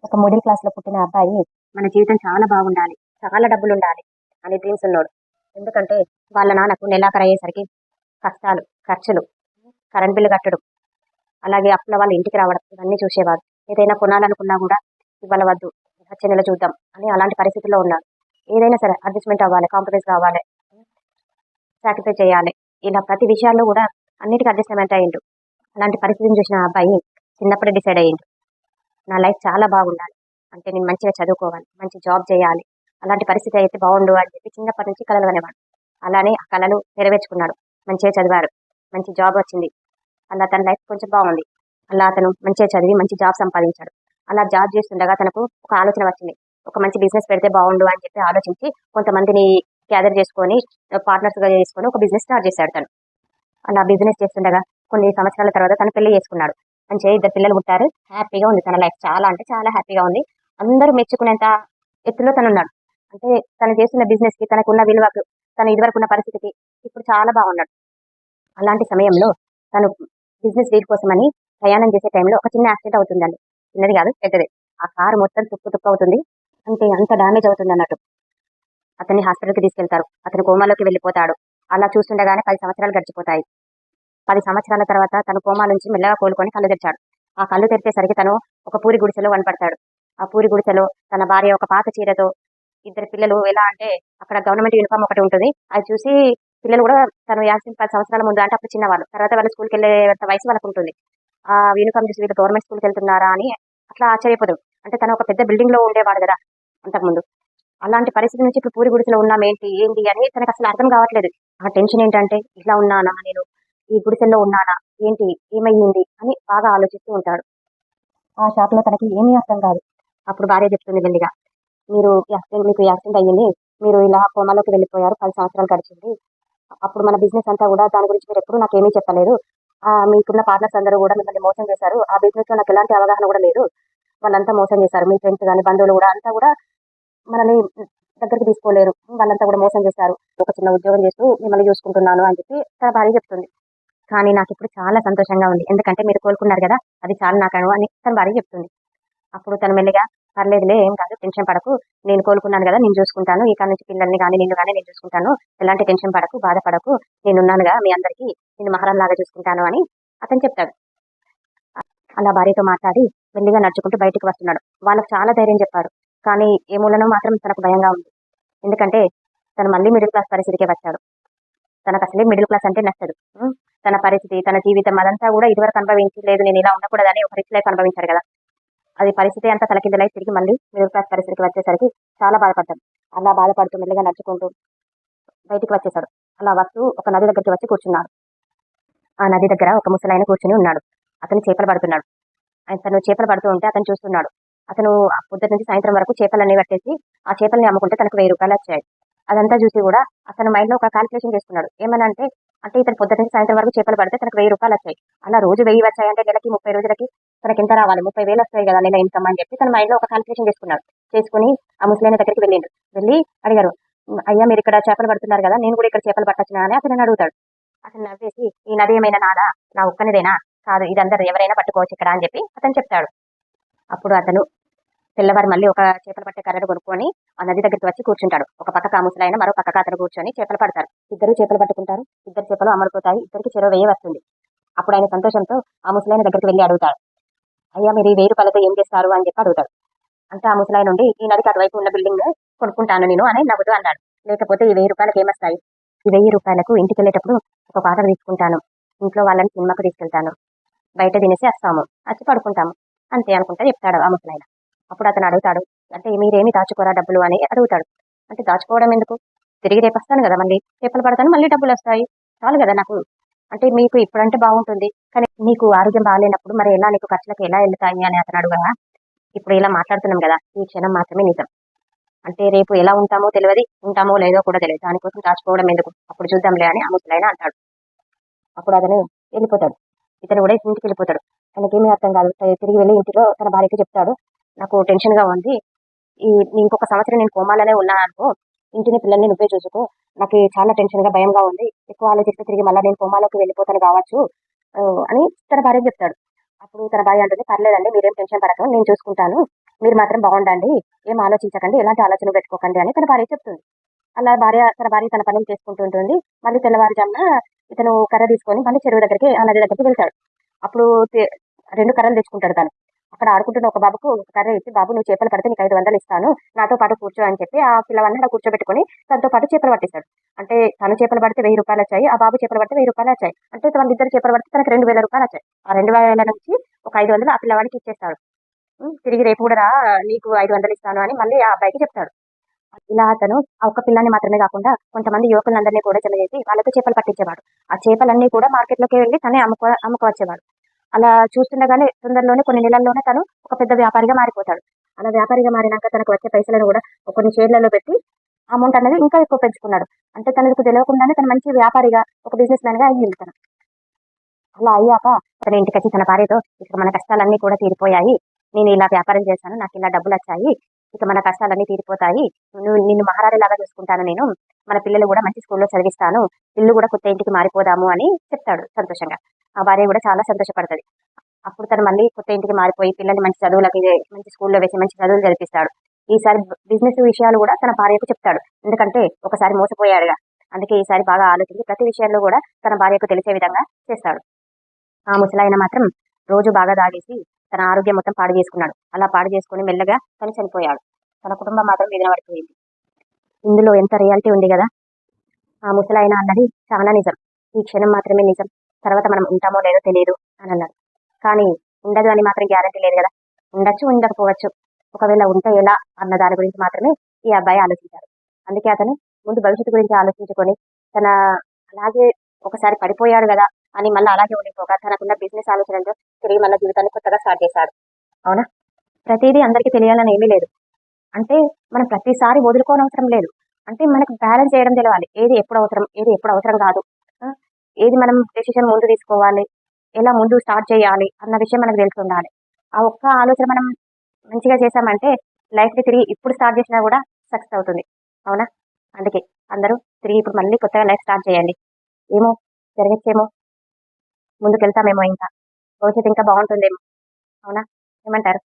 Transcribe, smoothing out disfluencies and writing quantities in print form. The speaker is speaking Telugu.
ఒక మిడిల్ క్లాస్‌లో పుట్టిన అబ్బాయి మన జీవితం చాలా బాగుండాలి, చాలా డబ్బులుండాలి అని డ్రీమ్స్ ఉన్నోడు. ఎందుకంటే వాళ్ళ నాన్నకు నెలాఖరయ్యేసరికి కష్టాలు, ఖర్చులు, కరెంట్ బిల్లు కట్టడం, అలాగే అప్పుల వాళ్ళ ఇంటికి రావడం ఇవన్నీ చూసేవాడు. ఏదైనా కొనాలనుకున్నా గూడా ఇవాళ వద్దు, వచ్చే నెల చూద్దాం అని అలాంటి పరిస్థితుల్లో ఉన్నాడు. ఏదైనా సరే అడ్జస్ట్‌మెంట్ అవ్వాలి, కాంప్రమైజ్ కావాలి, సాక్రిఫై చేయాలి. ఇలా ప్రతి విషయాల్లో గూడా అన్నిటికి అడ్జస్ట్‌మెంట్ అయ్యిండు. అలాంటి పరిస్థితిని చూసిన ఆ అబ్బాయి చిన్నప్పుడే డిసైడ్ అయ్యిండు. నా లైఫ్ చాలా బాగుండాలి. అంటే నేను మంచిగా చదువుకోవాలి, మంచి జాబ్ చేయాలి. అలాంటి పరిస్థితి అయితే బావుండు అని చెప్పి చిన్నప్పటి నుంచి కలలు కనేవాడు. అలానే ఆ కలలు నెరవేర్చుకున్నాడు. మంచిగా చదివాడు. మంచి జాబ్ వచ్చింది. అలా తన లైఫ్ కొంచెం బాగుంది. అలా అతను మంచిగా చదివి మంచి జాబ్ సంపాదించాడు. అలా జాబ్ చేస్తుండగా తనకు ఒక ఆలోచన వచ్చింది. ఒక మంచి బిజినెస్ పెడితే బావుండు అని చెప్పి ఆలోచించి కొంతమందిని గ్యాదర్ చేసుకొని పార్ట్నర్స్‌గా చేసుకొని ఒక బిజినెస్ స్టార్ట్ చేశాడు తను. అలా బిజినెస్ చేస్తుండగా కొన్ని సంవత్సరాల తర్వాత తను పెళ్లి చేసుకున్నాడు. మంచిగా ఇద్దరు పిల్లలు పుట్టారు. హ్యాపీగా ఉంది తన లైఫ్. చాలా అంటే చాలా హ్యాపీగా ఉంది. అందరూ మెచ్చుకునేంత ఎత్తులో తనున్నాడు. అంటే తను చేస్తున్న బిజినెస్‌కి, తనకున్న విలువకు, తను ఇదివరకున్న పరిస్థితికి ఇప్పుడు చాలా బాగున్నాడు. అలాంటి సమయంలో తను బిజినెస్ డీల్ కోసమని ప్రయాణం చేసే టైంలో ఒక చిన్న యాక్సిడెంట్ అవుతుందండి. చిన్నది కాదు, పెద్దదే. ఆ కారు మొత్తం తుప్పు తుప్పు అవుతుంది. అంటే అంత డ్యామేజ్ అవుతుందన్నట్టు. అతన్ని హాస్పిటల్‌కి తీసుకెళ్తారు. అతను కోమాలోకి వెళ్ళిపోతాడు. అలా చూస్తుండగానే 10 సంవత్సరాలు గడిచిపోతాయి. 10 సంవత్సరాల తర్వాత తను కోమా నుంచి మెల్లగా కోలుకొని కళ్ళు తెరిచాడు. ఆ కళ్ళు తెరిచేసరికి తను ఒక పూరి గుడిసెలో కనపడతాడు. ఆ పూరి గుడిసెలో తన భార్య ఒక పాత చీరతో, ఇద్దరు పిల్లలు ఎలా అంటే అక్కడ గవర్నమెంట్ యూనిఫామ్ ఒకటి ఉంటుంది. అది చూసి పిల్లలు కూడా తను యాక్సిడెంట్ 10 సంవత్సరాల ముందు అంటే అప్పుడు చిన్నవాళ్ళు. తర్వాత వాళ్ళు స్కూల్‌కెళ్ళేంత వయసు వాళ్ళకుంటుంది. ఆ యూనిఫామ్ చూసి వీళ్ళు గవర్నమెంట్ స్కూల్‌కెళ్తున్నారా అని అట్లా ఆశ్చర్యపోతాడు. అంటే తను ఒక పెద్ద బిల్డింగ్‌లో ఉండేవాడు గదా! అంతకుముందు. అలాంటి పరిస్థితి నుంచి ఇప్పుడు పూరి గుడిసెలో ఉన్నామేంటి, ఏంటి అని తనకసలు అర్థం కావట్లేదు. ఆ టెన్షన్ ఏంటంటే ఇట్లా ఉన్నానా నేను? ఈ గుడిసెల్లో ఉన్నానా? ఏంటి? ఏమయ్యింది? అని బాగా ఆలోచిస్తూ ఉంటాడు. ఆ షాక్‌లో తనకి ఏమీ అర్థం కాదు. అప్పుడు భార్య చెప్తుంది మెల్లిగా, మీకు యాక్సిడెంట్ అయ్యింది. మీరు ఇలా కోమాలోకి వెళ్ళిపోయారు. 10 సంవత్సరాలు గడిచింది. అప్పుడు మన బిజినెస్ అంతా గూడా దాని గురించి మీరెప్పుడు నాకేమీ చెప్పలేదు. మీకున్న పార్ట్నర్స్ అందరూ గూడా మిమ్మల్ని మోసం చేశారు. ఆ బిజినెస్‌లో నాకెలాంటి అవగాహన గూడా లేదు. వాళ్ళంతా మోసం చేశారు. మీ ఫ్రెండ్స్ గాని, బంధువులు గూడా అంతా గూడా మనల్ని దగ్గరికి తీసుకోలేరు. వాళ్ళంతా గూడా మోసం చేశారు. ఒక చిన్న ఉద్యోగం చేస్తూ మిమ్మల్ని చూసుకుంటున్నాను అని చెప్పి తన భార్య చెప్తుంది. కానీ నాకిప్పుడు చాలా సంతోషంగా ఉంది. ఎందుకంటే మీరు కోలుకున్నారు గదా! అది చాలు నాకను అని తన భార్య చెప్తుంది. అప్పుడు తను మెల్లిగా పర్లేదులే ఏం కాదు, టెన్షన్ పడకు. నేను కోలుకున్నాను గదా! నేను చూసుకుంటాను. ఇక నుంచి పిల్లల్ని గాని, నిన్ను గాని నేను చూసుకుంటాను. ఎలాంటి టెన్షన్ పడకు, బాధపడకు. నేనున్నానుగా మీ అందరికీ. నిన్ను మహారాణిలాగా చూసుకుంటాను అని అతను చెప్తాడు. అలా భార్యతో మాట్లాడి మెల్లిగా నడుచుకుంటూ బయటికి వస్తున్నాడు. వాళ్ళకి చాలా ధైర్యం చెప్పాడు. కానీ ఏ మూలనో మాత్రం తనకు భయంగా ఉంది. ఎందుకంటే తను మళ్ళీ మిడిల్ క్లాస్ పరిస్థితికే వచ్చాడు. తనకసలే మిడిల్ క్లాస్ అంటే నచ్చదు. తన పరిస్థితి, తన జీవితం అదంతా గూడా ఇదివరకు అనుభవించి లేదు నేను ఇలా ఉండకూడదని ఒక రిచ్ లైఫ్ అనుభవించారు గదా! అది పరిస్థితి అంతా తలకిందులై తిరిగి మళ్ళీ మిడిల్ క్లాస్ పరిస్థితికి వచ్చేసరికి చాలా బాధపడ్డాడు. అలా బాధపడుతూ మెల్లిగా నడుచుకుంటూ బయటికి వచ్చేసాడు. అలా వస్తూ ఒక నది దగ్గరికి వచ్చి కూర్చున్నాడు. ఆ నది దగ్గర ఒక ముసలాయన కూర్చొని ఉన్నాడు. అతను చేపలు పడుతున్నాడు. తను చేపలు పడుతూ ఉంటే అతను చూస్తున్నాడు. అతను పొద్దుటి నుంచి సాయంత్రం వరకు చేపలన్నీ పట్టేసి ఆ చేపల్ని అమ్ముకుంటే తనకు రూ. 1000 వచ్చాయి. అదంతా చూసి గూడా అతని మైండ్‌లో ఒక కాలిక్యులేషన్ చేసుకున్నాడు. ఏమనంటే, అంటే ఇతను పొద్దుటి నుంచి సాయంత్రం వరకు చేపలు పడితే తనకు రూ. 1000 వచ్చాయి. అలా రోజు 1000 వచ్చాయంటే నెలకి 30 రోజులకి తనకెంత రావాలి? 30,000 వస్తాయి గదా! నెల ఇన్‌కమ్ అని చెప్పి తన మైండ్‌లో ఒక కాలిక్యులేషన్ చేసుకున్నాడు. చేసుకొని ఆ ముసలాయన దగ్గరికి వెళ్ళిండు. వెళ్ళి అడిగారు. అయ్యా మీరిక్కడ చేపలు పడుతున్నారు గదా! నేను కూడా ఇక్కడ చేపలు పట్టొచ్చునా అని అతనిని అడుగుతాడు. అతను నవ్వేసి, ఈ నది ఏమైనా నాదా? నా ఒక్కనిదేనా? కాదు, ఇది అందరు ఎవరైనా పట్టుకోవచ్చు ఇక్కడ అని చెప్పి అతను చెప్తాడు. అప్పుడు అతను తెల్లవారి మళ్ళీ ఒక చేపలు పట్టే కర్రను కొనుక్కొని ఆ నది దగ్గరికి వచ్చి కూర్చుంటాడు. ఒక పక్కకు ఆ ముసలాయన, మరో పక్కకు అతను కూర్చొని చేపలు పడతారు. ఇద్దరు చేపలు పట్టుకుంటారు. ఇద్దరు చేపలు అమ్ముడుపోతాయి. ఇద్దరికి చెరో 1000 వస్తుంది. అప్పుడు ఆయన సంతోషంతో ఆ ముసలాయన దగ్గరికి వెళ్లి అడుగుతాడు. అయ్యా మీరు ఈ రూ. 1000తో ఏం చేస్తారు అని చెప్పి అడుగుతాడు. అంటే ఆ ముసలాయన నుండి ఈ నదికి అటువైపు ఉన్న బిల్డింగ్ కొనుక్కుంటాను నేను అని నవ్వుతూ అన్నాడు. లేకపోతే ఈ 1000 ఏమొస్తాయి? ఈ 1000 ఇంటికెళ్ళేటప్పుడు ఒక వాటర్ తీసుకుంటాను. ఇంట్లో వాళ్ళని సినిమాకు తీసుకెళ్తాను. బయట తినేసి వస్తాము. వచ్చి పడుకుంటాము. అంతే అనుకుంటా చెప్తాడు ఆ ముసలాయన. అప్పుడు అతను అడుగుతాడు. అంటే మీరేమి దాచుకోరా డబ్బులు అని అడుగుతాడు. అంటే దాచుకోవడం ఎందుకు? తిరిగి రేపొస్తాను గదా! మళ్ళీ. చేపలు పడతాను మళ్ళీ డబ్బులొస్తాయి. చాలు గదా నాకు. అంటే మీకు ఇప్పుడంటే బాగుంటుంది. కానీ నీకు ఆరోగ్యం బాగాలేనప్పుడు మరి ఎలా నీకు ఖర్చులకు ఎలా ఎళ్తాయి అని అతను అడగగా, ఇప్పుడు ఇలా మాట్లాడుతున్నాం గదా! ఈ క్షణం మాత్రమే నిజం. అంటే రేపు ఎలా ఉంటామో తెలవది. ఉంటామో లేదో కూడా తెలీదు. దానికోసం దాచుకోవడం ఎందుకు? అప్పుడు చూద్దాంలే అని ఆ ముసలాయన అంటాడు. అప్పుడు అతను వెళ్ళిపోతాడు. ఇతను కూడా ఇంటికెళ్ళిపోతాడు. తనకేమీ అర్థం కాదు. తిరిగి వెళ్లి ఇంటిలో తన భార్యకి చెప్తాడు. నాకు టెన్షన్‌గా ఉంది. ఈ ఇంకొక సంవత్సరం నేను కోమాలోనే ఉన్నాననుకో, ఇంటిని, పిల్లల్ని నువ్వే చూసుకో. నాకు చాలా టెన్షన్‌గా, భయంగా ఉంది. ఎక్కువ ఆలోచిస్తే తిరిగి మళ్ళా నేను కోమాలోకి వెళ్ళిపోతాను కావచ్చు అని తన భార్యకి చెప్తాడు. అప్పుడు తన భార్య అంటుంది, పర్లేదండి మీరేం టెన్షన్ పడకండి, నేను చూసుకుంటాను, మీరు మాత్రం బాగుండండి, ఏం ఆలోచించకండి, ఎలాంటి ఆలోచన పెట్టుకోకండి అని తన భార్య చెప్తుంది. అలా తన భార్య తన పనులు చేసుకుంటూ ఉంటుంది. మళ్ళీ తెల్లవారుజామున ఇతను కర్ర తీసుకొని మళ్ళీ చెరువు దగ్గరికి ఆ నది దగ్గరికి వెళ్తాడు. అప్పుడు రెండు కర్రలు తెచ్చుకుంటాడు తను. అక్కడ ఆడుకుంటున్న ఒక బాబుకు ఒక కర్ర ఇచ్చి, బాబు నువ్వు చేపలు పడితే నీకు 500 ఇస్తాను, నాతో పాటు కూర్చో అని చెప్పి ఆ పిల్లవాడిని అక్కడ కూర్చోబెట్టుకొని తనతో పాటు చేపలు పట్టిస్తాడు. అంటే తను చేపలు పడితే 1000 రూపాయలు వచ్చాయి, ఆ బాబు చేపలు పడితే 1000 రూపాయలు వచ్చాయి. అంటే వాళ్ళిద్దరు చేపలు పడితే తనకు 2000 రూపాయలు వచ్చాయి. ఆ 2000 నుంచి ఒక 500 ఆ పిల్లవాడికి ఇచ్చేస్తాడు. తిరిగి రేపు కూడా రా, నీకు 500 ఇస్తాను అని మళ్ళీ ఆ అబ్బాయికి చెప్తాడు. ఇలా అతను ఆ ఒక్క పిల్లాన్ని మాత్రమే కాకుండా కొంతమంది యువకులందరినీ కూడా జమ చేసి వాళ్ళతో చేపలు పట్టించేవాడు. ఆ చేపలన్నీ కూడా మార్కెట్‌లోకి వెళ్లి తనే అమ్ముకోవచ్చేవాడు. అలా చూస్తుండగానే తొందరలోనే కొన్ని నెలల్లోనే తను ఒక పెద్ద వ్యాపారిగా మారిపోతాడు. అలా వ్యాపారిగా మారినాక తనకు వచ్చే పైసలను కూడా కొన్ని షేర్లలో పెట్టి అమౌంట్ అనేది ఇంకా ఎక్కువ పెంచుకున్నాడు. అంటే తనకు తెలియకుండానే తను మంచి వ్యాపారిగా, ఒక బిజినెస్ మ్యాన్‌గా అయ్యిండు తను. అలా అయ్యాక తన ఇంటికొచ్చి తన భార్యతో, ఇక మన కష్టాలన్నీ కూడా తీరిపోయాయి, నేను ఇలా వ్యాపారం చేశాను, నాకు ఇలా డబ్బులొచ్చాయి, ఇక మన కష్టాలన్నీ తీరిపోతాయి, నిన్ను మహారాణిలాగా చూసుకుంటాను నేను, మన పిల్లలు కూడా మంచి స్కూల్‌లో చదివిస్తాను, ఇల్లు కూడా కొత్త ఇంటికి మారిపోదాము అని చెప్తాడు సంతోషంగా. ఆ భార్య కూడా చాలా సంతోషపడతది. అప్పుడు తను మళ్ళీ కొత్త ఇంటికి మారిపోయి పిల్లల్ని మంచి చదువులకి మంచి స్కూల్‌లో వేసి మంచి చదువులు చదివిపిస్తాడు. ఈసారి బిజినెస్ విషయాలు కూడా తన భార్యకు చెప్తాడు. ఎందుకంటే ఒకసారి మోసపోయాడుగా. అందుకే ఈసారి బాగా ఆలోచించి ప్రతి విషయంలో కూడా తన భార్యకు తెలిసే విధంగా చేస్తాడు. ఆ ముసలాయన మాత్రం రోజు బాగా తాగేసి తన ఆరోగ్యం మొత్తం పాడు చేసుకున్నాడు. అలా పాడు చేసుకొని మెల్లగా తను చనిపోయాడు. తన కుటుంబం మాత్రం వీధిన పడిపోయింది. ఇందులో ఎంత రియాలిటీ ఉంది కదా! ఆ ముసలాయన అన్నది చాలా నిజం. ఈ క్షణం మాత్రమే నిజం. తర్వాత మనం ఉంటామో లేదో తెలియదు అని అన్నాడు. కానీ ఉండదు అని మాత్రం గ్యారంటీ లేదు కదా! ఉండొచ్చు, ఉండకపోవచ్చు. ఒకవేళ ఉంటే ఎలా అన్న దాని గురించి మాత్రమే ఈ అబ్బాయి ఆలోచించాడు. అందుకే అతను ముందు భవిష్యత్తు గురించి ఆలోచించుకొని తన అలాగే ఒకసారి పడిపోయాడు కదా అని మళ్ళీ అలాగే ఉండిపోక తనకున్న బిజినెస్ ఆలోచనలతో తిరిగి మళ్ళీ జీవితాన్ని కొత్తగా స్టార్ట్ చేశాడు. అవునా? ప్రతిదీ అందరికీ తెలియాలని ఏమీ లేదు. అంటే మనం ప్రతిసారి వదులుకోనవసరం లేదు. అంటే మనకు బ్యాలెన్స్ చేయడం తెలవాలి. ఏది ఎప్పుడు అవసరం, ఏది ఎప్పుడు అవసరం కాదు. ఆ! ఏది మనం డెసిషన్ ముందు తీసుకోవాలి, ఎలా ముందు స్టార్ట్ చేయాలి అన్న విషయం మనకు తెలిసుండాలి. ఆ ఒక్క ఆలోచన మనం మంచిగా చేశామంటే లైఫ్‌ని తిరిగి ఇప్పుడు స్టార్ట్ చేసినా కూడా సక్సెస్ అవుతుంది. అవునా? అందుకే అందరూ తిరిగి ఇప్పుడు మళ్ళీ కొత్తగా లైఫ్ స్టార్ట్ చేయండి. ఏమో జరగచ్చేమో, ముందుకెళ్తామేమో ఇంకా. భవిష్యత్తు ఇంకా బావుంటుందేమో. అవునా? ఏమంటారు?